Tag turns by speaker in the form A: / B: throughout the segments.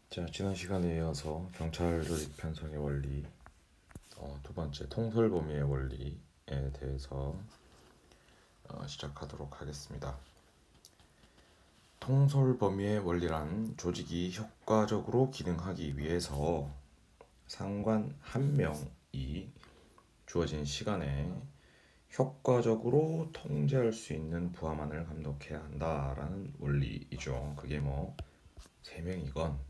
A: 자, 지난 시간에 이어서 경찰 조직 편성의 원리, 두 번째 통솔 범위의 원리에 대해서 시작하도록 하겠습니다. 통솔 범위의 원리란 조직이 효과적으로 기능하기 위해서 상관 한 명이 주어진 시간에 효과적으로 통제할 수 있는 부하만을 감독해야 한다라는 원리이죠. 그게 뭐 3명이건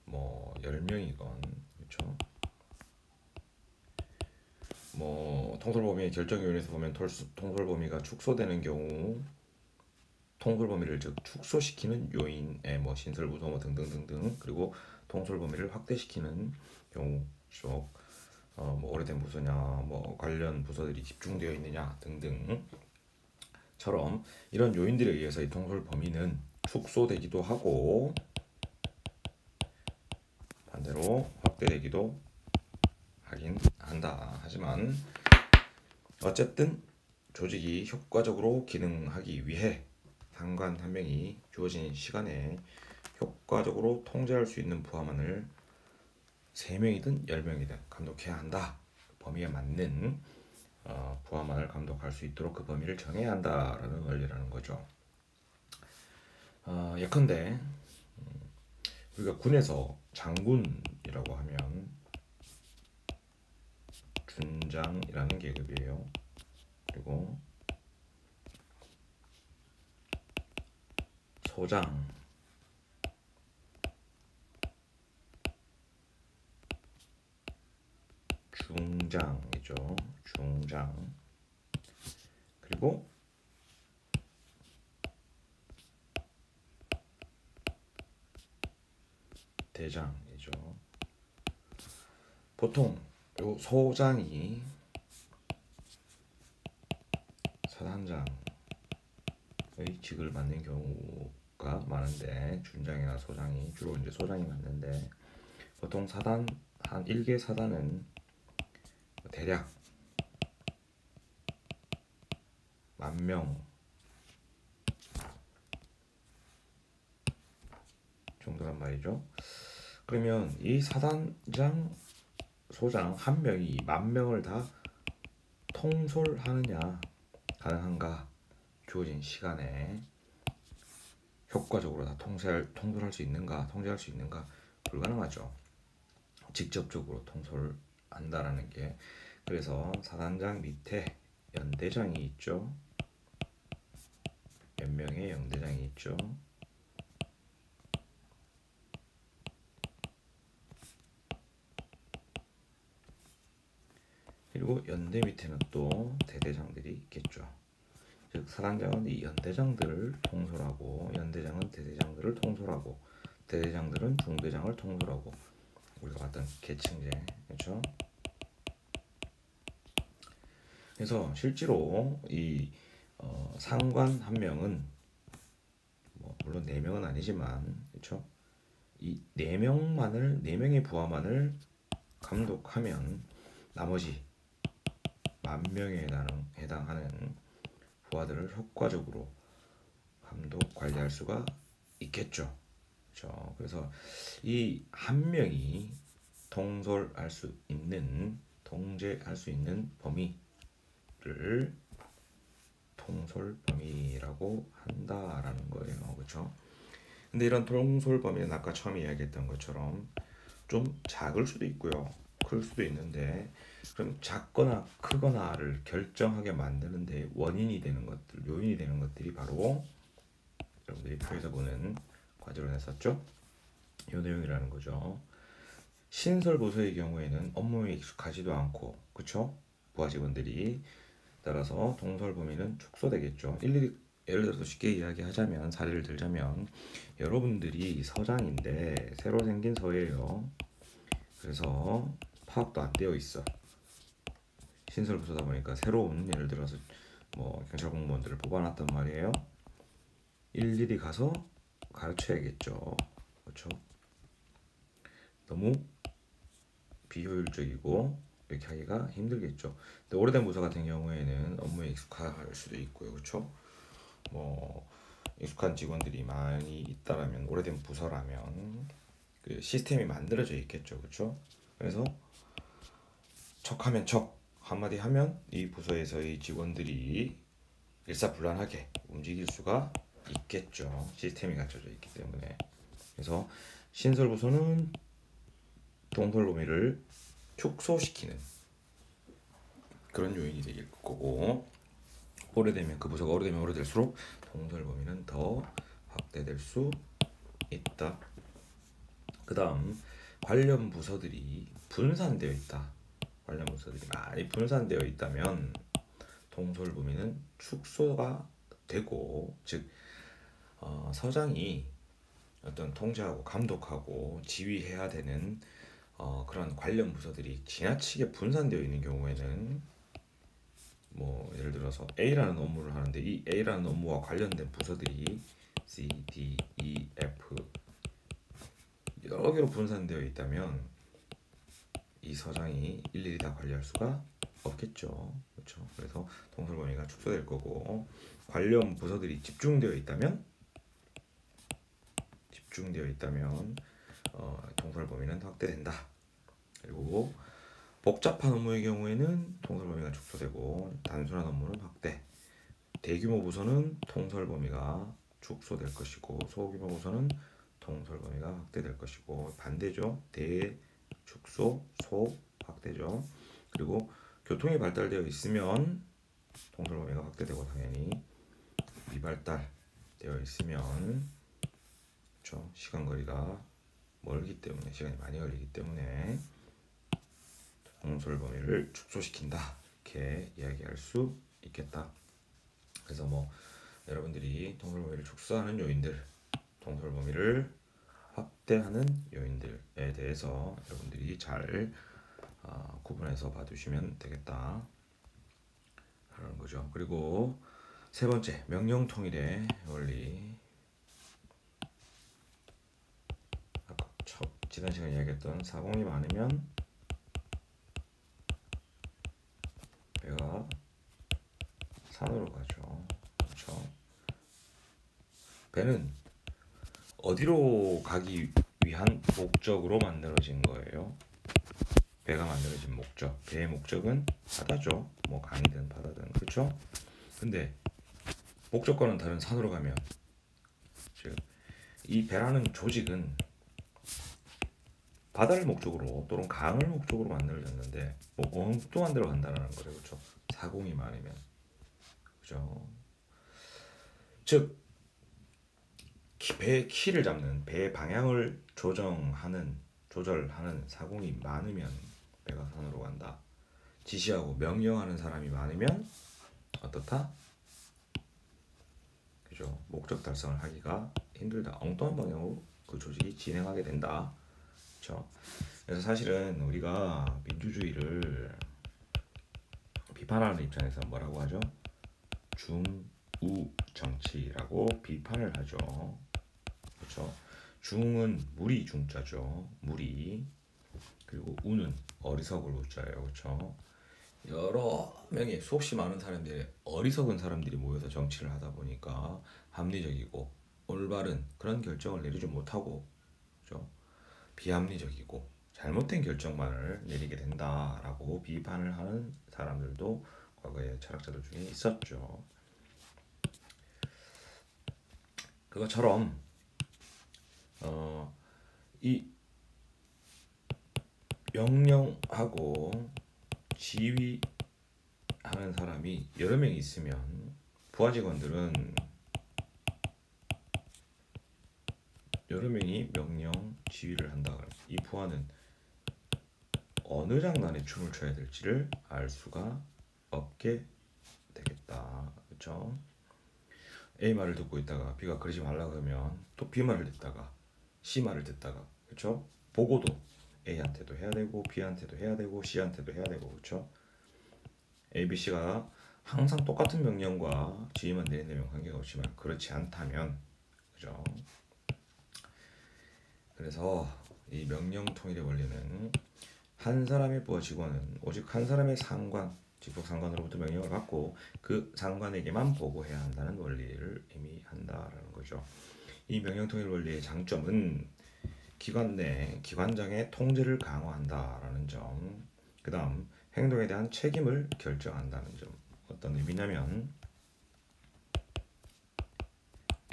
A: 뭐 10명이건 그렇죠. 뭐 통솔 범위의 결정 요인에서 보면 통솔 범위가 축소되는 경우 통솔 범위를 즉 축소시키는 요인의 뭐 신설 부서 뭐 등등등등, 그리고 통솔 범위를 확대시키는 경우 뭐 오래된 부서냐 뭐 관련 부서들이 집중되어 있느냐 등등처럼 이런 요인들에 의해서 이 통솔 범위는 축소되기도 하고 반대로 확대되기도 하긴 한다. 하지만 어쨌든 조직이 효과적으로 기능하기 위해 상관 한 명이 주어진 시간에 효과적으로 통제할 수 있는 부하만을 3명이든 10명이든 감독해야 한다. 범위에 맞는 부하만을 감독할 수 있도록 그 범위를 정해야 한다라는 원리라는 거죠. 예컨대 우리가 군에서 장군이라고 하면 준장이라는 계급이에요. 그리고 소장, 중장이죠. 중장. 그리고 대장이죠. 보통 요 소장이 사단장의 직을 맡는 경우가 많은데, 준장이나 소장이 주로 이제 소장이 맡는데, 보통 사단 한 1개 사단은 대략 10,000명 정도란 말이죠. 그러면 이 사단장, 소장 한 명이 10,000명을 다 통솔하느냐 가능한가? 주어진 시간에 효과적으로 다 통솔할 수 있는가? 통제할 수 있는가? 불가능하죠. 직접적으로 통솔한다라는 게. 그래서 사단장 밑에 연대장이 있죠. 몇 명의 연대장이 있죠. 그리고 연대 밑에는 또 대대장들이 있겠죠. 즉 사단장은 이 연대장들을 통솔하고, 연대장은 대대장들을 통솔하고, 대대장들은 중대장을 통솔하고, 우리가 봤던 계층제, 그렇죠? 그래서 실제로 이 상관 한 명은 뭐 물론 4명은 아니지만, 그렇죠? 이 4명의 부하만을 감독하면 나머지 10,000명에 해당하는 부하들을 효과적으로 감독 관리할 수가 있겠죠. 그렇죠? 그래서 이 한 명이 통솔할 수 있는, 통제할 수 있는 범위를 통솔 범위라고 한다라는 거예요. 그렇죠? 근데 이런 통솔 범위는 아까 처음에 이야기했던 것처럼 좀 작을 수도 있고요, 클 수도 있는데, 그럼 작거나 크거나를 결정하게 만드는데 원인이 되는 것들, 요인이 되는 것들이 바로 여러분들이 표에서 보는 과제로 냈었죠. 이 내용이라는 거죠. 신설 부서의 경우에는 업무에 익숙하지도 않고, 그쵸? 부하 직원들이, 따라서 통솔 범위는 축소되겠죠. 일일이 예를 들어서 쉽게 이야기하자면, 사례를 들자면, 여러분들이 서장인데 새로 생긴 서예요. 그래서 파악도 안 되어 있어. 신설 부서다 보니까 새로운, 예를 들어서 뭐 경찰 공무원들을 뽑아놨단 말이에요. 일일이 가서 가르쳐야겠죠. 그렇죠? 너무 비효율적이고 이렇게 하기가 힘들겠죠. 근데 오래된 부서 같은 경우에는 업무에 익숙할 수도 있고요. 그렇죠? 뭐 익숙한 직원들이 많이 있다라면, 오래된 부서라면 그 시스템이 만들어져 있겠죠, 그렇죠? 그래서 척하면 척 한마디 하면 이 부서에서의 직원들이 일사불란하게 움직일 수가 있겠죠. 시스템이 갖춰져 있기 때문에. 그래서 신설부서는 동설범위를 축소시키는 그런 요인이 되길 거고, 오래되면 그 부서가 오래되면 오래될수록 동설범위는 더 확대될 수 있다. 그 다음 관련 부서들이 분산되어 있다. 관련 부서들이 많이 분산되어 있다면 동설 범위는 축소가 되고, 즉 서장이 어떤 통제하고 감독하고 지휘해야 되는 그런 관련 부서들이 지나치게 분산되어 있는 경우에는, 뭐 예를 들어서 A라는 업무를 하는데 이 A라는 업무와 관련된 부서들이 C, D, E, F 여러 개로 분산되어 있다면 이 서장이 일일이 다 관리할 수가 없겠죠. 그렇죠. 그래서 동설 범위가 축소될 거고, 관련 부서들이 집중되어 있다면 동설 범위는 확대된다. 그리고 복잡한 업무의 경우에는 동설 범위가 축소되고 단순한 업무는 확대. 대규모 부서는 동설 범위가 축소될 것이고 소규모 부서는 동설 범위가 확대될 것이고, 반대죠. 대축소 소 확대죠. 그리고 교통이 발달되어 있으면 동설 범위가 확대되고, 당연히 미발달되어 있으면 그렇죠. 시간 거리가 멀기 때문에, 시간이 많이 걸리기 때문에 동설 범위를 축소시킨다. 이렇게 이야기할 수 있겠다. 그래서 뭐 여러분들이 동설 범위를 축소하는 요인들, 동설 범위를 확대하는 요인들에 대해서 여러분들이 잘 구분해서 봐두시면 되겠다 그러는 거죠. 그리고 세 번째, 명령 통일의 원리. 아까 지난 시간에 이야기했던 사공이 많으면 배가 산으로 가죠. 그렇죠. 배는 어디로 가기 위한 목적으로 만들어진 거예요? 배가 만들어진 목적, 배의 목적은 바다죠. 뭐 강이든 바다든, 그렇죠? 근데 목적과는 다른 산으로 가면, 즉 이 배라는 조직은 바다를 목적으로 또는 강을 목적으로 만들어졌는데 뭐 엉뚱한 데로 간다는 거죠, 그렇죠? 사공이 많으면, 그렇죠? 즉 배의 키를 잡는, 배의 방향을 조절하는 사공이 많으면 배가 산으로 간다. 지시하고 명령하는 사람이 많으면 어떻다? 그죠? 목적 달성을 하기가 힘들다. 엉뚱한 방향으로 그 조직이 진행하게 된다. 그렇죠? 그래서 사실은 우리가 민주주의를 비판하는 입장에서 뭐라고 하죠? 중우 정치라고 비판을 하죠. 그렇죠? 중은 무리 중자죠. 무리. 그리고 우는 어리석을 우자예요. 그렇죠? 여러 명의 수없이 많은 사람들이, 어리석은 사람들이 모여서 정치를 하다 보니까 합리적이고 올바른 그런 결정을 내리지 못하고, 그렇죠? 비합리적이고 잘못된 결정만을 내리게 된다라고 비판을 하는 사람들도 과거에 철학자들 중에 있었죠. 그것처럼 이 명령하고 지휘하는 사람이 여러 명 있으면 부하 직원들은 여러 명이 명령 지휘를 한다. 이 부하는 어느 장단에 춤을 춰야 될지를 알 수가 없게 되겠다. 그렇죠? A 말을 듣고 있다가 B가 그러지 말라 그러면 또 B 말을 듣다가 C 말을 듣다가, 그렇죠? 보고도 A한테도 해야 되고 B한테도 해야 되고 C한테도 해야 되고, 그렇죠? A, B, C가 항상 똑같은 명령과 지휘만 내린다면 관계가 없지만 그렇지 않다면, 그죠? 그래서 이 명령 통일의 원리는 한 사람의 부하 직원은 오직 한 사람의 상관, 직속 상관으로부터 명령을 받고 그 상관에게만 보고해야 한다는 원리를 의미한다라는 거죠. 이 명령 통일 원리의 장점은 기관 내 기관장의 통제를 강화한다라는 점. 그다음 행동에 대한 책임을 결정한다는 점. 어떤 의미냐면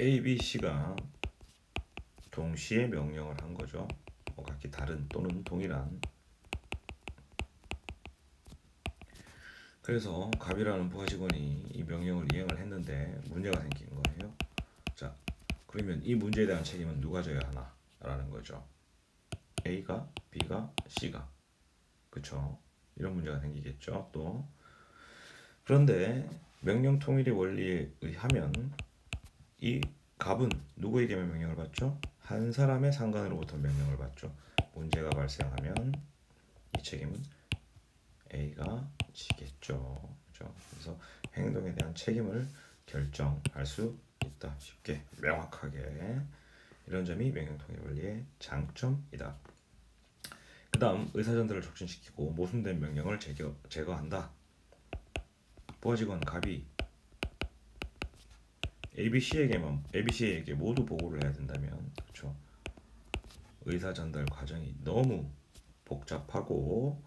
A: A, B, C가 동시에 명령을 한 거죠. 각기 다른 또는 동일한. 그래서 갑이라는 부하 직원이 이 명령을 이행을 했는데 문제가 생긴 거예요. 자, 그러면 이 문제에 대한 책임은 누가 져야 하나? 라는 거죠. A가, B가, C가. 그쵸? 이런 문제가 생기겠죠. 또 그런데 명령 통일의 원리에 의하면 이 갑은 누구에게만 명령을 받죠? 한 사람의 상관으로부터 명령을 받죠. 문제가 발생하면 이 책임은 A가 지겠죠. 그렇죠? 그래서 행동에 대한 책임을 결정할 수 있다. 쉽게 명확하게. 이런 점이 명령통일 원리의 장점이다. 그 다음 의사전달을 촉진시키고 모순된 명령을 제거한다. 부하직원 갑이 ABC에게 모두 보고를 해야 된다면, 그렇죠? 의사전달 과정이 너무 복잡하고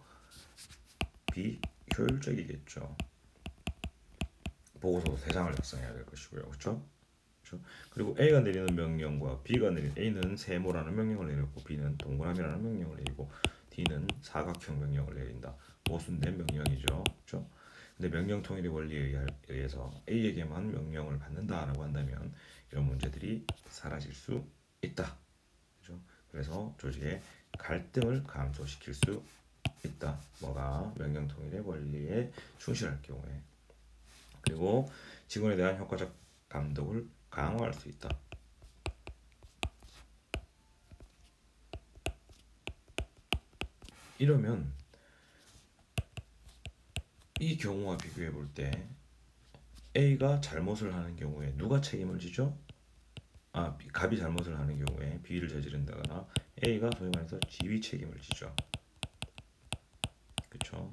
A: 비효율적이겠죠. 보고서도 3장을 작성해야 될 것이고요. 그렇죠? 그리고 A가 내리는 명령과 B가 내린 A는 세모라는 명령을 내렸고 B는 동그라미라는 명령을 내리고 D는 사각형 명령을 내린다. 모순된 명령이죠. 그렇죠? 근데 명령 통일의 원리에 의해서 A에게만 명령을 받는다라고 한다면 이런 문제들이 사라질 수 있다. 그렇죠? 그래서 조직의 갈등을 감소시킬 수 있다. 뭐가 명령 통일의 원리에 충실할 경우에. 그리고 직원에 대한 효과적 감독을 강화할 수 있다. 이러면 이 경우와 비교해 볼 때 A가 잘못을 하는 경우에 누가 책임을 지죠? 갑이 잘못을 하는 경우에 비위를 저지른다거나 A가 소위 말해서 지휘 책임을 지죠. 그렇죠?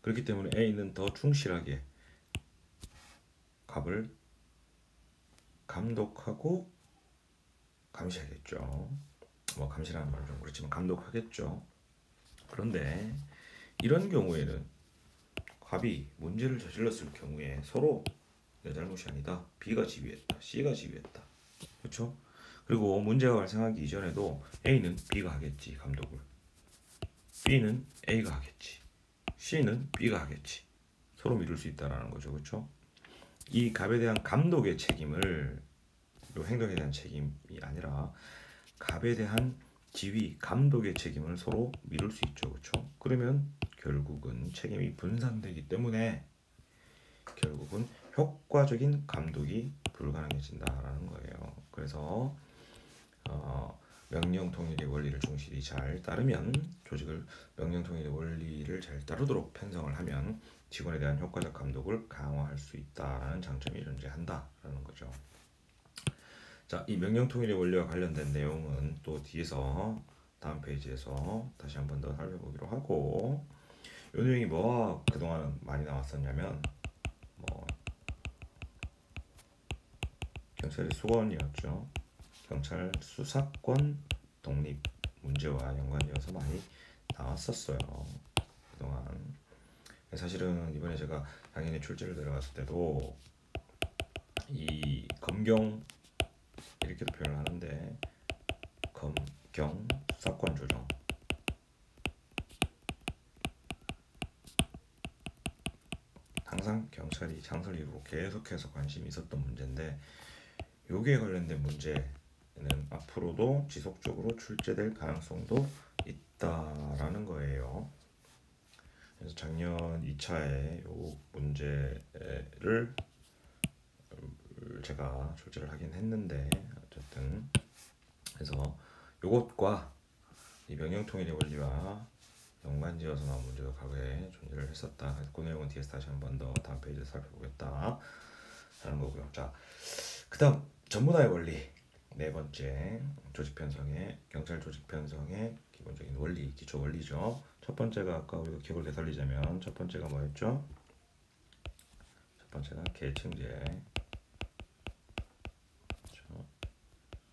A: 그렇기 때문에 A는 더 충실하게 갑을 감독하고 감시하겠죠. 감시라는 말은 좀 그렇지만 감독하겠죠. 그런데 이런 경우에는 갑이 문제를 저질렀을 경우에 서로 내 잘못이 아니다. B가 지휘했다. C가 지휘했다. 그렇죠? 그리고 문제가 발생하기 이전에도 A는 B가 하겠지, 감독을. B는 A가 하겠지. C는 B가 하겠지. 서로 미룰 수 있다라는 거죠. 그렇죠? 이 갑에 대한 감독의 책임을, 요 행동에 대한 책임이 아니라 갑에 대한 지휘, 감독의 책임을 서로 미룰 수 있죠. 그렇죠? 그러면 결국은 책임이 분산되기 때문에 결국은 효과적인 감독이 불가능해진다라는 거예요. 그래서 명령 통일의 원리를 충실히 잘 따르면, 조직을 명령 통일의 원리를 잘 따르도록 편성을 하면 직원에 대한 효과적 감독을 강화할 수 있다라는 장점이 존재한다라는 거죠. 자, 이 명령 통일의 원리와 관련된 내용은 또 뒤에서 다음 페이지에서 다시 한 번 더 살펴보기로 하고, 이 내용이 뭐가 그동안 많이 나왔었냐면 경찰의 수건이었죠. 경찰 수사권 독립 문제와 연관되어서 많이 나왔었어요. 그동안. 사실은 이번에 제가 당연히 출제를 내려갔을 때도 이 검경 이렇게도 표현을 하는데, 검경 수사권 조정, 항상 경찰이 창설 이후로 계속해서 관심이 있었던 문제인데, 여기에 관련된 문제는 앞으로도 지속적으로 출제될 가능성도 있다라는 거예요. 그래서 작년 2차에 이 문제를 제가 출제를 하긴 했는데, 어쨌든 그래서 이것과 이 명령통일의 원리와 연관지어서 나온 문제가 과거에 존재를 했었다. 그 내용은 뒤에서 다시 한 번 더 다음 페이지에서 살펴보겠다 하는 거고요. 자, 그 다음 전문화의 원리, 4번째 조직 편성의, 경찰 조직 편성의 기본적인 원리, 기초 원리죠. 첫 번째가 아까 우리가 기억을 되살리자면 첫 번째가 뭐였죠? 첫 번째가 계층제, 그렇죠?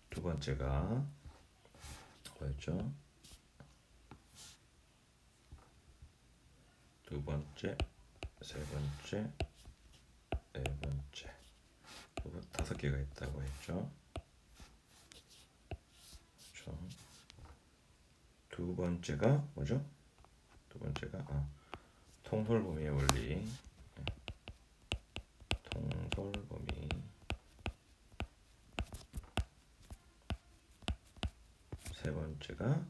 A: 두 번째가 뭐였죠? 두 번째, 세 번째, 네 번째, 다섯 개가 있다고 했죠. 그렇죠. 두 번째가 뭐죠? 두 번째가 통솔범위의 원리. 통솔범위. 세 번째가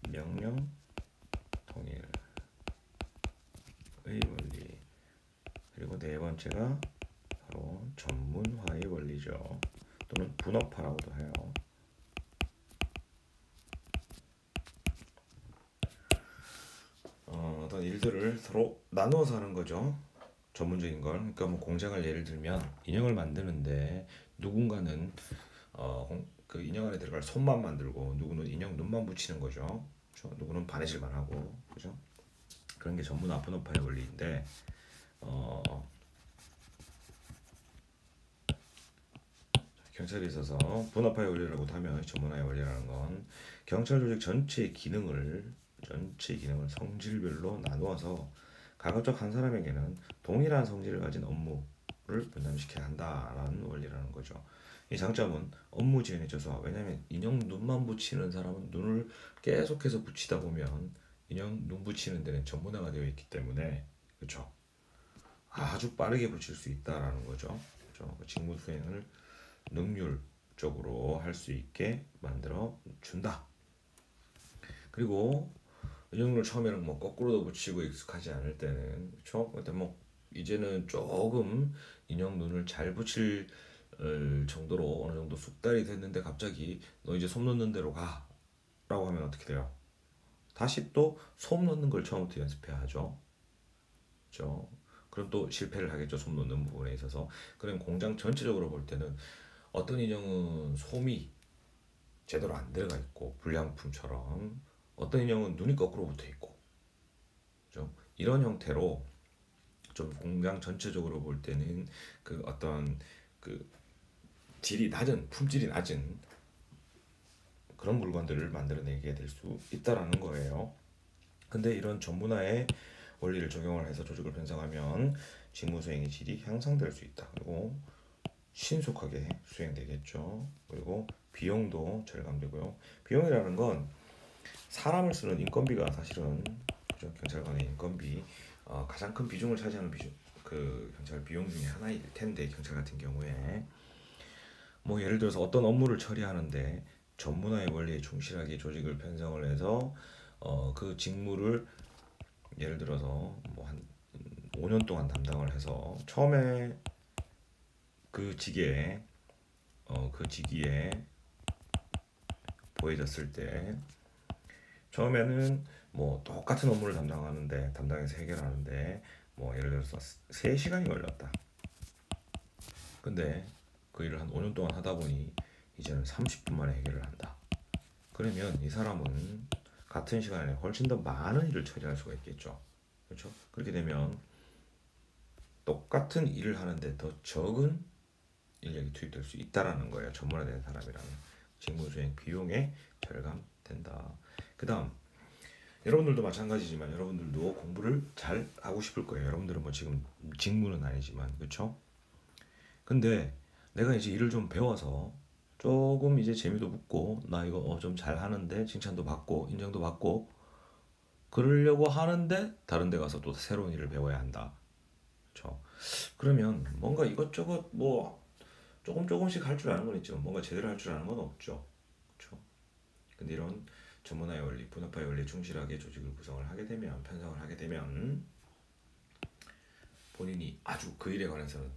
A: 명령 통일의 원리. 그리고 네 번째가 바로 전문화의 원리죠. 또는 분업화라고도 해요. 어떤 일들을 서로 나누어서 하는 거죠. 전문적인 걸. 그러니까 뭐 공장을 예를 들면 인형을 만드는데 누군가는 그 인형 안에 들어갈 손만 만들고 누구는 인형 눈만 붙이는 거죠. 그렇죠? 누구는 바느질만 하고, 그죠? 그런 게 전문화 분업화의 원리인데, 경찰에 있어서 분업화의 원리라고 하면 전문화의 원리라는 건 경찰 조직 전체의 기능을 성질별로 나누어서 가급적 한 사람에게는 동일한 성질을 가진 업무를 분담시켜야 한다라는 원리라는 거죠. 이 장점은 업무 지연에 있어서, 왜냐하면 인형 눈만 붙이는 사람은 눈을 계속해서 붙이다 보면 인형 눈 붙이는 데는 전문화가 되어 있기 때문에, 그렇죠? 아주 빠르게 붙일 수 있다라는 거죠. 그렇죠? 직무 수행을 능률적으로 할 수 있게 만들어 준다. 그리고 인형을 처음에는 뭐 거꾸로도 붙이고 익숙하지 않을 때는, 그렇죠? 근데 뭐 이제는 조금 인형 눈을 잘 붙일 정도로 어느 정도 숙달이 됐는데 갑자기 너 이제 솜 넣는 대로 가라고 하면 어떻게 돼요? 다시 또 솜 넣는 걸 처음부터 연습해야 하죠. 그렇죠? 그럼 또 실패를 하겠죠. 솜 넣는 부분에 있어서. 그럼 공장 전체적으로 볼 때는 어떤 인형은 솜이 제대로 안 들어가 있고 불량품처럼, 어떤 인형은 눈이 거꾸로 붙어 있고, 그죠? 이런 형태로 좀 공장 전체적으로 볼 때는 그 어떤 그 품질이 낮은 그런 물건들을 만들어내게 될 수 있다라는 거예요. 근데 이런 전문화의 원리를 적용을 해서 조직을 편성하면 직무 수행의 질이 향상될 수 있다. 그리고 신속하게 수행되겠죠. 그리고 비용도 절감되고요. 비용이라는 건 사람을 쓰는 인건비가 사실은, 그죠? 경찰관의 인건비 가장 큰 비중을 차지하는 그 경찰 비용 중에 하나일 텐데, 경찰 같은 경우에 뭐 예를 들어서 어떤 업무를 처리하는데 전문화의 원리에 충실하게 조직을 편성을 해서 그 직무를 예를 들어서 뭐 한 5년 동안 담당을 해서 처음에 그 직에 그 직위에 보여졌을 때, 처음에는 뭐 똑같은 업무를 담당해서 해결하는데 뭐 예를 들어서 3시간이 걸렸다. 근데 그 일을 한 5년 동안 하다 보니 이제는 30분 만에 해결을 한다. 그러면 이 사람은 같은 시간에 훨씬 더 많은 일을 처리할 수가 있겠죠. 그렇죠? 그렇게 되면 똑같은 일을 하는데 더 적은 인력이 투입될 수 있다라는 거예요. 전문화된 사람이라면 직무 수행 비용에 절감된다. 그다음, 여러분들도 마찬가지지만 여러분들도 공부를 잘 하고 싶을 거예요. 여러분들은 뭐 지금 직무는 아니지만, 그렇죠? 근데 내가 이제 일을 좀 배워서 조금 이제 재미도 붙고 나 이거 좀 잘하는데 칭찬도 받고 인정도 받고 그러려고 하는데 다른 데 가서 또 새로운 일을 배워야 한다. 그렇죠? 그러면 뭔가 이것저것 뭐 조금씩 할 줄 아는 건 있지만 뭔가 제대로 할 줄 아는 건 없죠. 그렇죠? 근데 이런 전문화의 원리, 분업화의 원리에 충실하게 조직을 구성을 하게 되면, 편성을 하게 되면 본인이 아주 그 일에 관해서는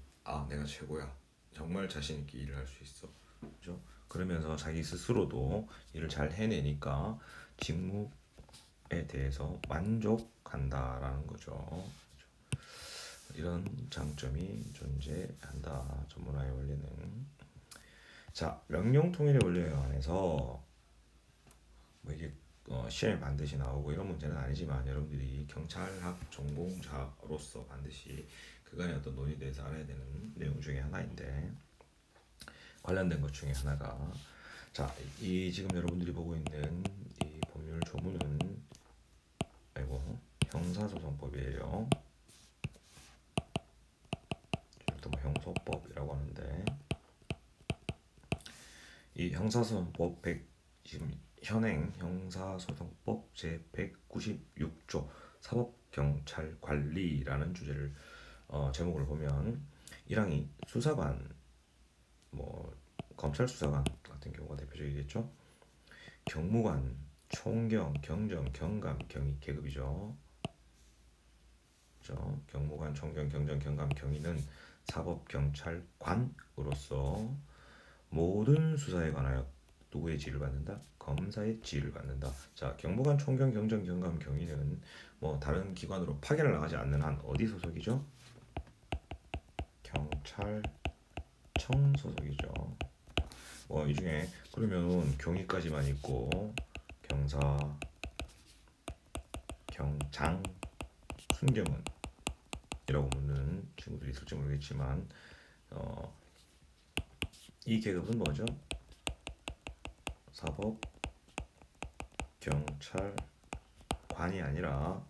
A: 내가 최고야. 정말 자신 있게 일을 할 수 있어. 그죠? 그러면서 자기 스스로도 일을 잘 해내니까 직무에 대해서 만족한다라는 거죠. 이런 장점이 존재한다. 전문화의 원리는. 자, 명령 통일의 원리에 관해서 뭐 이게 시험에 반드시 나오고 이런 문제는 아니지만 여러분들이 경찰학 전공자로서 반드시 그간의 어떤 논의에 대해서 알아야 되는 내용 중에 하나인데, 관련된 것 중에 하나가, 자, 이 지금 여러분들이 보고 있는 이 법률 조문은 형사소송법이에요. 또 뭐 형소법이라고 하는데 이 형사소송법 지금 현행 형사소송법 제 196조 사법경찰관리라는 주제를 제목을 보면 1항이 수사관, 뭐 검찰 수사관 같은 경우가 대표적이겠죠. 경무관, 총경, 경정, 경감, 경위 계급이죠. 그렇죠? 경무관, 총경, 경정, 경감, 경위는 사법경찰관으로서 모든 수사에 관하여 누구의 지휘를 받는다? 검사의 지휘를 받는다. 자, 경무관, 총경, 경정, 경감, 경위는 뭐 다른 기관으로 파견을 나가지 않는 한 어디 소속이죠? 경찰청 소속이죠. 뭐 이 중에 그러면 경위까지만 있고 경사, 경장, 순경은 이라고 묻는 친구들이 있을지 모르겠지만 이 계급은 뭐죠? 사법 경찰관이 아니라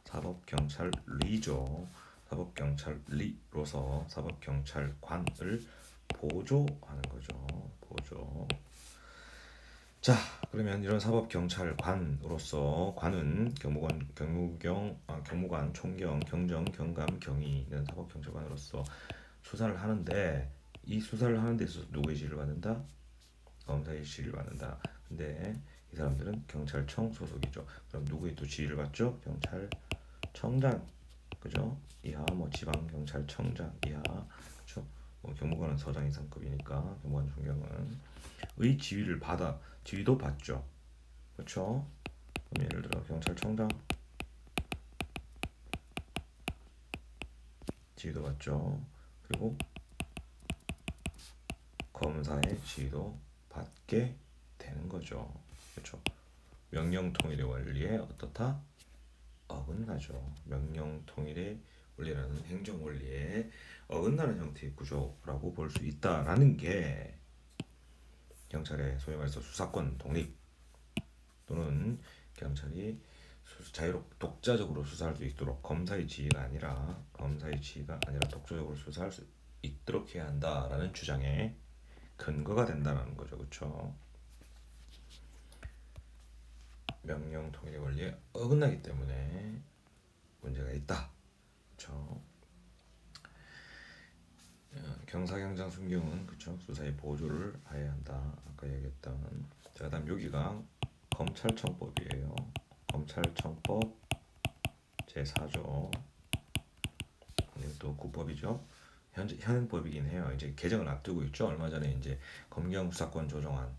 A: 사법경찰리죠. 사법경찰리로서 사법경찰관을 보조하는 거죠. 보조. 자, 그러면 이런 사법경찰관으로서 관은 경무관, 총경, 경정, 경감, 경위는 사법경찰관으로서 수사를 하는데 이 수사를 하는 데 있어서 누구의 지휘를 받는다? 검사의 지휘를 받는다. 근데 이 사람들은 경찰청 소속이죠. 그럼 누구의 또 지휘를 받죠? 경찰청장, 그죠? 이하 뭐 지방경찰청장 이하, 그죠? 뭐 경무관은 서장 이상급이니까 경무관 총경은 의 지휘도 받죠. 그렇죠? 그럼 예를 들어 경찰청장 지휘도 받죠. 그리고 검사의 지휘도 받게 되는 거죠. 그렇죠? 명령 통일의 원리에 어떻다? 어긋나죠. 명령 통일의 원리라는 행정 원리에 어긋나는 형태의 구조라고 볼 수 있다라는 게 경찰의 소위 말해서 수사권 독립 또는 경찰이 독자적으로 수사할 수 있도록 검사의 지휘가 아니라 독자적으로 수사할 수 있도록 해야 한다라는 주장에 근거가 된다는 거죠. 그렇죠? 명령 통일의 원리에 어긋나기 때문에 문제가 있다. 그렇죠? 경사, 경장, 순경은 그렇죠? 수사에 보조를 해야 한다. 아까 얘기했던. 자, 그다음 여기가 검찰청법이에요. 검찰청법 제4조. 이것도 국법이죠. 현행법이긴 해요. 이제 개정을 앞두고 있죠. 얼마 전에 이제 검경 수사권 조정안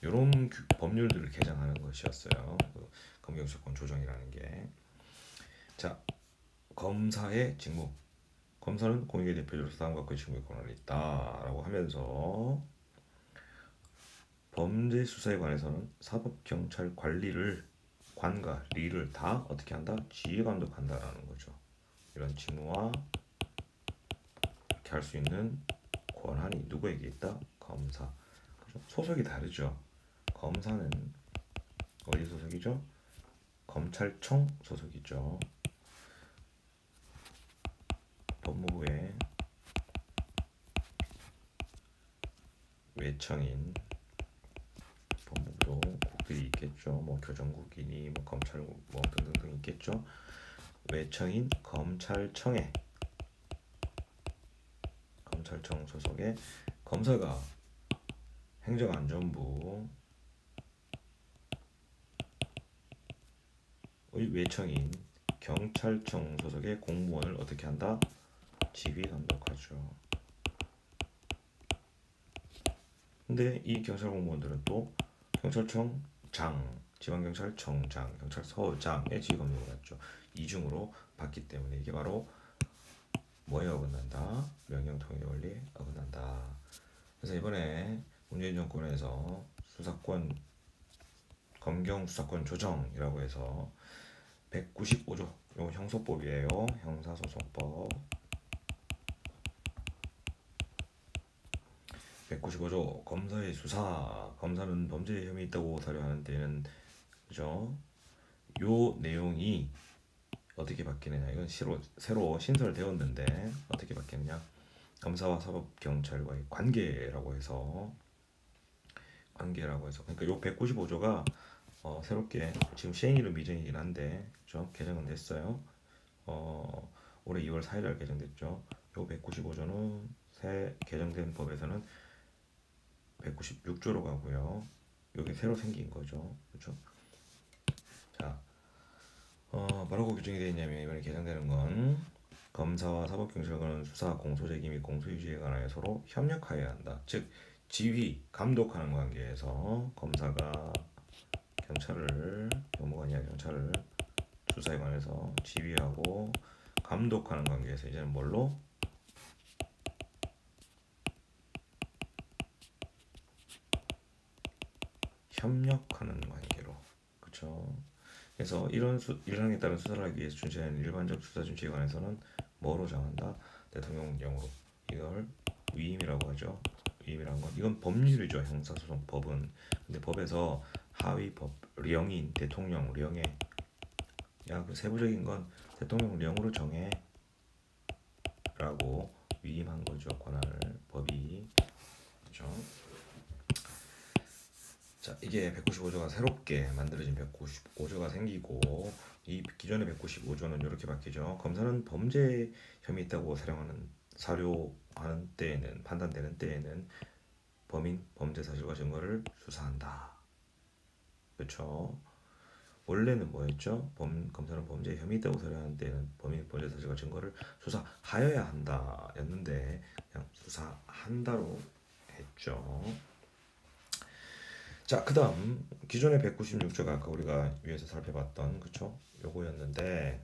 A: 이런 법률들을 개정하는 것이었어요. 그 검경 수사권 조정이라는 게. 자, 검사의 직무. 검사는 공익의 대표적으로 다음과 같은 직무의 권한이 있다라고 하면서 범죄 수사에 관해서는 사법경찰 관과 리를 다 어떻게 한다? 지휘 감독한다라는 거죠. 이런 직무와 이렇게 할 수 있는 권한이 누구에게 있다? 검사. 그죠? 소속이 다르죠. 검사는 어디 소속이죠? 검찰청 소속이죠. 법무부의 외청인 법무부도 국들이 있겠죠. 뭐 교정국이니 뭐 검찰국 뭐 등등등 있겠죠. 외청인 검찰청 소속의 검사가 행정안전부의 외청인 경찰청 소속의 공무원을 어떻게 한다? 지휘 감독하죠. 근데 이 경찰 공무원들은 또 경찰청장, 지방경찰청장, 경찰서장의 지휘 감독을 받죠. 이중으로 받기 때문에 이게 바로 뭐에 어긋난다? 명령통일의 원리에 어긋난다. 그래서 이번에 문재인 정권에서 수사권 검경 수사권 조정이라고 해서 195조 요 형소법이에요. 형사소송법 195조 검사의 수사. 검사는 범죄 혐의 있다고 사료하는 때는, 그죠? 요 내용이 어떻게 바뀌느냐? 이건 새로 신설되었는데 어떻게 바뀌느냐? 검사와 사법경찰과의 관계라고 해서 그러니까 요 195조가 새롭게 지금 시행일은 미정이긴 한데 그죠? 개정은 됐어요. 올해 2월 4일 날 개정됐죠. 요 195조는 새 개정된 법에서는 196조로 가고요. 요게 새로 생긴 거죠. 그렇죠? 자, 뭐라고 규정이 되어 있냐면 이번에 개정되는 건 검사와 사법경찰관은 수사, 공소제기 및 공소유지에 관하여 서로 협력하여야 한다. 즉 지휘, 감독하는 관계에서 검사가 법무관이나 경찰을 수사에 관해서 지휘하고 감독하는 관계에서 이제는 뭘로? 협력하는 관계로. 그렇죠? 그래서 이런 일항에 따른 수사를 하기 위해서 준수하는 일반적 수사 준칙에 관해서는 뭐로 정한다? 대통령령으로. 이걸 위임이라고 하죠. 위임이라는 건 이건 법률이죠. 형사소송법은. 근데 법에서 하위 법령인 대통령령에 그 세부적인 건 대통령령으로 정해 라고 위임한 거죠. 권한을 법이. 그렇죠? 자, 이게 195조가 새롭게 만들어진 195조가 생기고 이 기존의 195조는 이렇게 바뀌죠. 검사는 범죄 혐의 있다고 사료하는 때에는 판단되는 때에는 범인 범죄 사실과 증거를 수사한다. 그렇죠? 원래는 뭐였죠? 검사는 범죄 혐의 있다고 사료하는 때에는 범인 범죄 사실과 증거를 수사하여야 한다였는데 그냥 수사한다로 했죠. 자, 그다음 기존의 196조가 아까 우리가 위에서 살펴봤던 그쵸? 요거였는데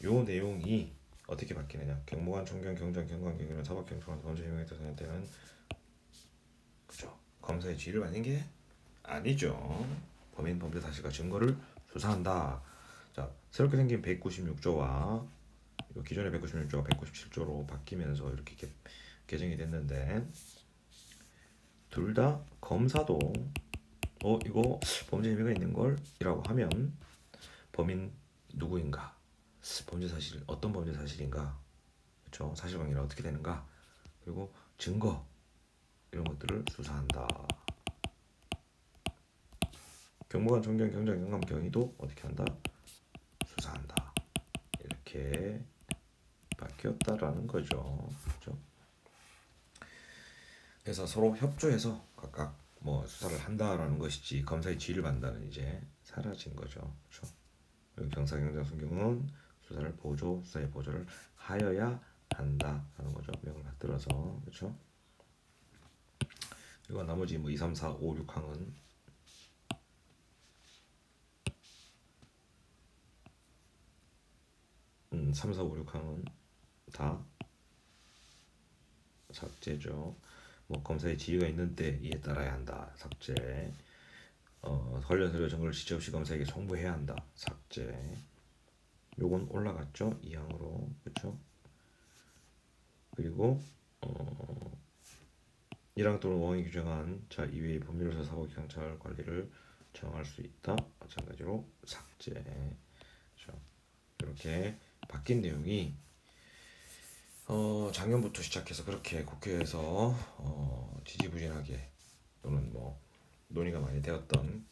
A: 요 내용이 어떻게 바뀌느냐? 경무관, 총경, 경장, 경관, 경위는 사법경찰관 범죄 혐의에 따른 때는 그죠? 검사의 지휘를 받는 게 아니죠. 범인 범죄 사실과 증거를 수사한다. 자, 새롭게 생긴 196조와 기존의 196조가 197조로 바뀌면서 이렇게 개정이 됐는데 둘 다 검사도 이거 범죄 혐의가 있는 걸 이라고 하면 범인 누구인가, 범죄 사실 어떤 범죄 사실인가, 그렇죠? 사실관계는 어떻게 되는가, 그리고 증거 이런 것들을 수사한다. 경무관, 총경, 경장, 경감, 경위도 어떻게 한다? 수사한다. 이렇게 바뀌었다라는 거죠. 그렇죠? 그래서 서로 협조해서 각각 뭐 수사를 한다라는 것이지 검사의 지휘를 받는다는 이제 사라진 거죠. 그렇죠? 그리고 경사, 경장, 순경은 수사의 보조를 하여야 한다라는 거죠. 명을 받들어서. 그렇죠? 그리고 나머지 뭐 2, 3, 4, 5, 6항은 3, 4, 5, 6항은 다 삭제죠. 뭐 검사의 지휘가 있는 때 이에 따라야 한다. 삭제. 관련 서류 증거를 지체 없이 검사에게 송부해야 한다. 삭제. 요건 올라갔죠. 2항으로. 그렇죠? 그리고 1항 또는 5항이 규정한 자 이외의 법률에서 사법경찰 관리를 정할 수 있다. 마찬가지로 삭제. 그렇죠? 이렇게 바뀐 내용이 작년부터 시작해서 그렇게 국회에서 지지부진하게 또는 뭐 논의가 많이 되었던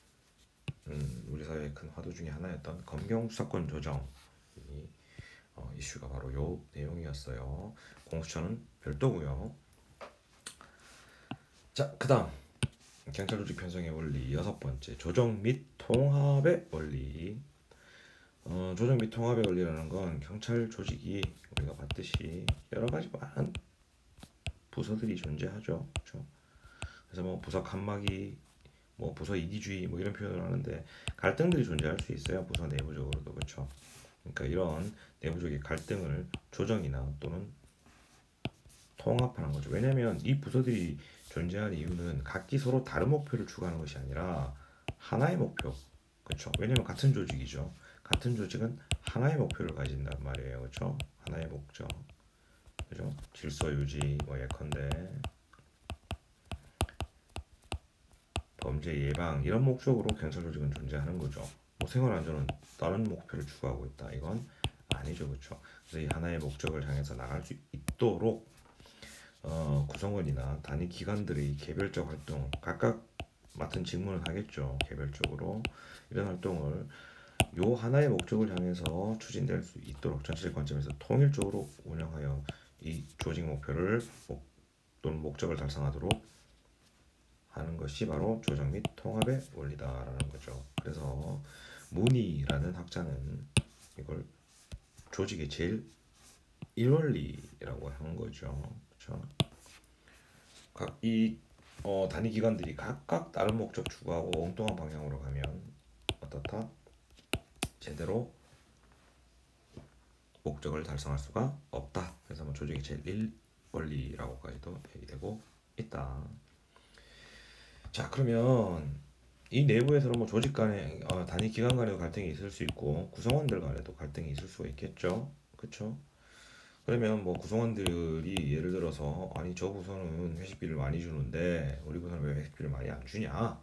A: 우리 사회의 큰 화두 중에 하나였던 검경 수사권 조정이 이슈가 바로 요 내용이었어요. 공수처는 별도고요. 자, 그다음 경찰 조직 편성의 원리 6번째 조정 및 통합의 원리. 조정 및 통합의 원리라는 건 경찰 조직이 우리가 봤듯이 여러 가지 많은 부서들이 존재하죠. 그렇죠? 그래서 뭐 부서 칸막이, 뭐 부서 이기주의 뭐 이런 표현을 하는데 갈등들이 존재할 수 있어요. 부서 내부적으로도. 그렇죠? 그러니까 이런 내부적인 갈등을 조정이나 또는 통합하는 거죠. 왜냐하면 이 부서들이 존재하는 이유는 각기 서로 다른 목표를 추구하는 것이 아니라 하나의 목표. 그렇죠? 왜냐하면 같은 조직이죠. 같은 조직은 하나의 목표를 가진단 말이에요. 그렇죠? 하나의 목적. 그죠? 질서 유지 뭐 예컨대 범죄 예방 이런 목적으로 경찰 조직은 존재하는 거죠. 뭐 생활 안전은 다른 목표를 추구하고 있다. 이건 아니죠, 그렇죠? 그래서 이 하나의 목적을 향해서 나갈 수 있도록 구성원이나 단위 기관들의 개별적 활동 각각 맡은 직무는 하겠죠. 개별적으로 이런 활동을 요 하나의 목적을 향해서 추진될 수 있도록 전체적 관점에서 통일적으로 운영하여 이 조직 목표를 또는 목적을 달성하도록 하는 것이 바로 조정 및 통합의 원리다라는 거죠. 그래서 무니라는 학자는 이걸 조직의 제일 1원리라고 한 거죠. 그렇죠? 각이 단위 기관들이 각각 다른 목적 추구하고 엉뚱한 방향으로 가면 어떻다? 제대로 목적을 달성할 수가 없다. 그래서 뭐 조직의 제일 1원리라고까지도 얘기되고 있다. 자, 그러면 이 내부에서는 뭐 조직 간에 단위 기관 간에도 갈등이 있을 수 있고 구성원들 간에도 갈등이 있을 수가 있겠죠. 그렇죠? 그러면 뭐 구성원들이 예를 들어서 아니 저 부서는 회식비를 많이 주는데 우리 부서는 왜 회식비를 많이 안 주냐?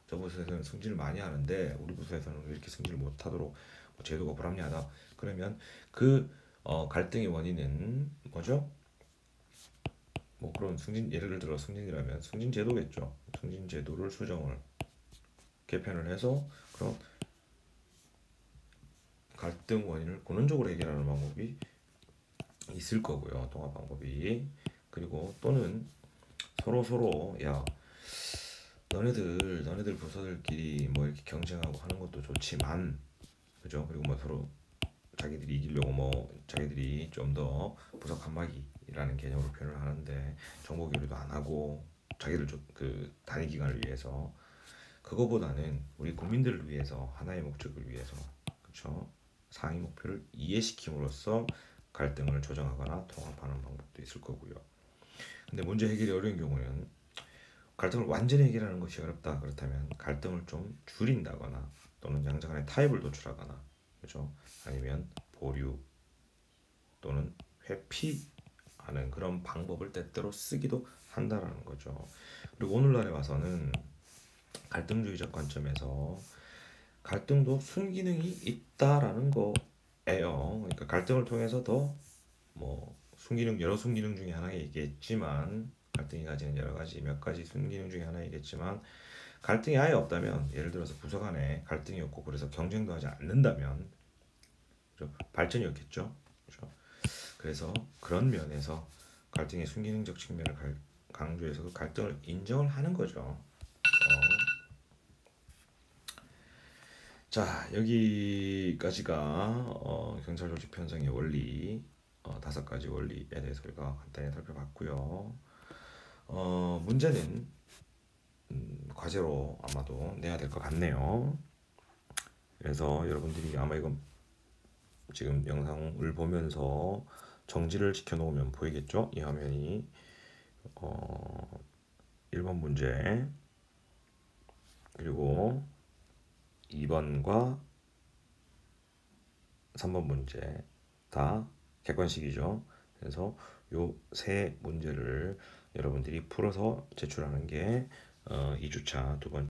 A: 저 부서에서는 승진을 많이 하는데 우리 부서에서는 왜 이렇게 승진을 못 하도록 뭐 제도가 불합리하다. 그러면 그 갈등의 원인은 뭐죠? 뭐 그런 승진 예를 들어 승진이라면 승진 제도겠죠. 승진 제도를 수정을 개편을 해서 그런 갈등 원인을 근원적으로 해결하는 방법이 있을 거고요. 통합 방법이. 그리고 또는 서로 야 너네들 부서들끼리 뭐 이렇게 경쟁하고 하는 것도 좋지만 그죠? 그리고 뭐 서로 자기들이 이기려고 뭐 자기들이 좀 더 부서 칸막이라는 개념으로 표현을 하는데 정보 교류도 안 하고 자기들 그 단위 기간을 위해서 그거보다는 우리 국민들을 위해서 하나의 목적을 위해서 그렇죠? 상위 목표를 이해시킴으로써 갈등을 조정하거나 통합하는 방법도 있을 거고요. 근데 문제 해결이 어려운 경우는 갈등을 완전히 해결하는 것이 어렵다. 그렇다면 갈등을 좀 줄인다거나 또는 양자 간의 타협을 도출하거나 그렇죠? 아니면 보류 또는 회피하는 그런 방법을 때때로 쓰기도 한다라는 거죠. 그리고 오늘날에 와서는 갈등주의적 관점에서 갈등도 순기능이 있다라는 거예요. 그러니까 갈등을 통해서 더 뭐 순기능 여러 순기능 중에 하나이겠지만 갈등이 가지는 여러 가지 몇 가지 순기능 중에 하나이겠지만 갈등이 아예 없다면 예를 들어서 부서 간에 갈등이 없고 그래서 경쟁도 하지 않는다면 그렇죠? 발전이 없겠죠. 그렇죠? 그래서 그런 면에서 갈등의 순기능적 측면을 강조해서 그 갈등을 인정을 하는 거죠. 자, 여기까지가 경찰 조직 편성의 원리 5가지 원리에 대해서 우리가 간단히 살펴봤고요. 문제는 과제로 아마도 내야 될 것 같네요. 그래서 여러분들이 아마 이거 지금 영상을 보면서 정지를 시켜놓으면 보이겠죠? 이 화면이 1번 문제 그리고 2번과 3번 문제 다 객관식이죠. 그래서 요 세 문제를 여러분들이 풀어서 제출하는 게 2주차 두 번째